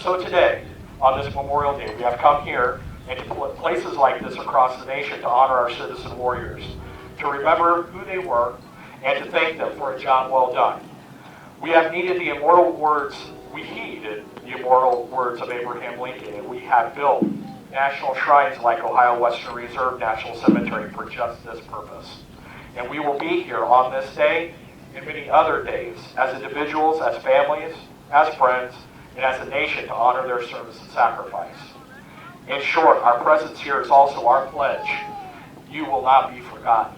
so today, on this Memorial Day, we have come here and to places like this across the nation to honor our citizen warriors, to remember who they were, and to thank them for a job well done. We have needed the immortal words, we heeded the immortal words of Abraham Lincoln, and we have built national shrines like Ohio Western Reserve National Cemetery for just this purpose. And we will be here on this day and many other days as individuals, as families, as friends, and as a nation to honor their service and sacrifice. In short, our presence here is also our pledge. You will not be forgotten.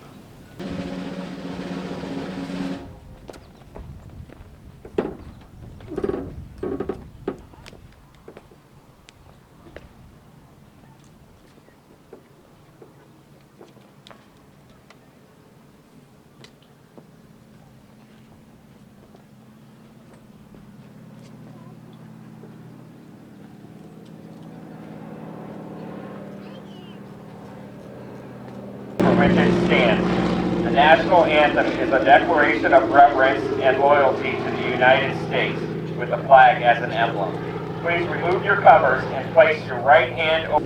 Which it stands. The national anthem is a declaration of reverence and loyalty to the United States with the flag as an emblem. Please remove your covers and place your right hand over.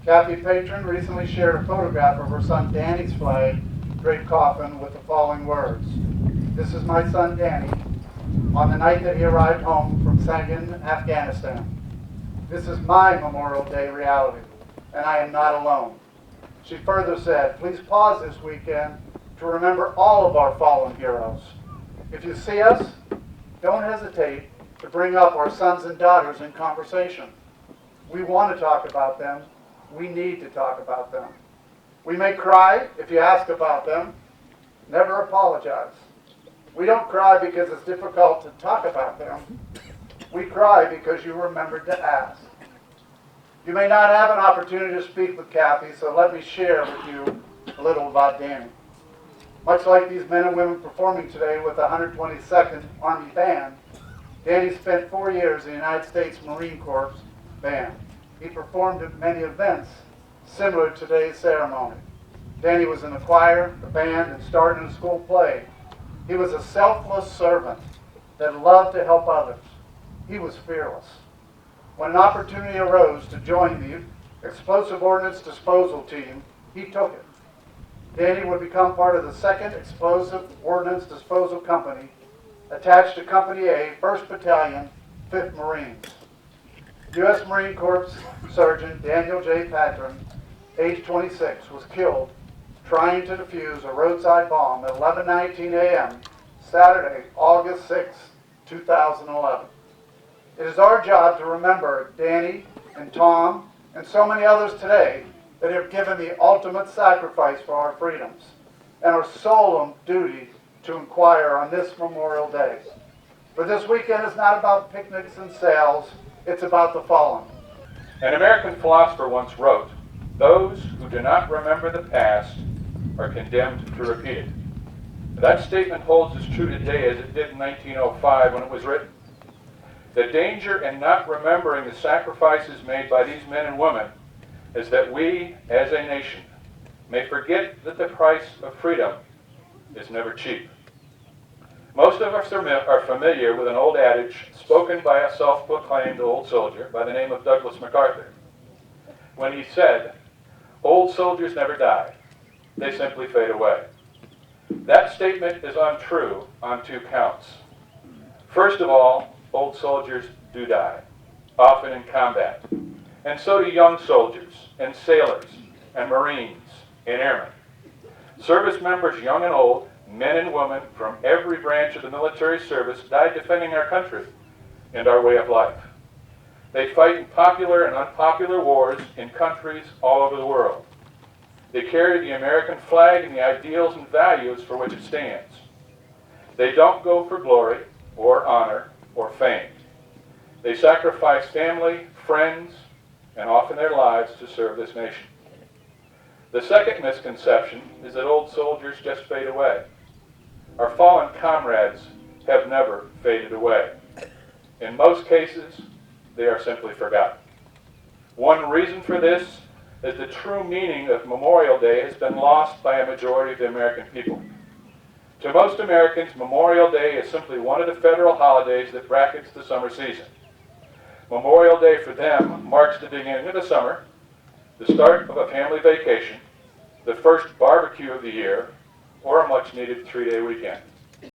Kathy Patron recently shared a photograph of her son Danny's flag draped coffin with the following words. This is my son Danny, on the night that he arrived home from Sangin, Afghanistan. This is my Memorial Day reality, and I am not alone. She further said, please pause this weekend to remember all of our fallen heroes. If you see us, don't hesitate to bring up our sons and daughters in conversation. We want to talk about them. We need to talk about them. We may cry if you ask about them. Never apologize. We don't cry because it's difficult to talk about them. We cry because you remembered to ask. You may not have an opportunity to speak with Kathy, so let me share with you a little about Danny. Much like these men and women performing today with the 122nd Army Band, Danny spent 4 years in the United States Marine Corps Band. He performed at many events similar to today's ceremony. Danny was in the choir, the band, and started in a school play. He was a selfless servant that loved to help others. He was fearless. When an opportunity arose to join the Explosive Ordnance Disposal Team, he took it. Danny would become part of the 2nd Explosive Ordnance Disposal Company, attached to Company A, 1st Battalion, 5th Marines. U.S. Marine Corps Sergeant Daniel J. Patron, age 26, was killed trying to defuse a roadside bomb at 11:19 a.m. Saturday, August 6, 2011. It is our job to remember Danny and Tom and so many others today that have given the ultimate sacrifice for our freedoms and our solemn duty to inquire on this Memorial Day. But this weekend is not about picnics and sales, it's about the fallen. An American philosopher once wrote, "Those who do not remember the past are condemned to repeat it." That statement holds as true today as it did in 1905 when it was written. The danger in not remembering the sacrifices made by these men and women is that we, as a nation, may forget that the price of freedom is never cheap. Most of us are familiar with an old adage spoken by a self-proclaimed old soldier by the name of Douglas MacArthur, when he said, "Old soldiers never die. They simply fade away." That statement is untrue on 2 counts. First of all, old soldiers do die, often in combat, and so do young soldiers, and sailors, and Marines, and airmen. Service members, young and old, men and women from every branch of the military service, died defending our country and our way of life. They fight in popular and unpopular wars in countries all over the world. They carry the American flag and the ideals and values for which it stands. They don't go for glory or honor or fame. They sacrifice family, friends, and often their lives to serve this nation. The second misconception is that old soldiers just fade away. Our fallen comrades have never faded away. In most cases, they are simply forgotten. One reason for this as the true meaning of Memorial Day has been lost by a majority of the American people. To most Americans, Memorial Day is simply one of the federal holidays that brackets the summer season. Memorial Day for them marks the beginning of the summer, the start of a family vacation, the first barbecue of the year, or a much-needed 3-day weekend.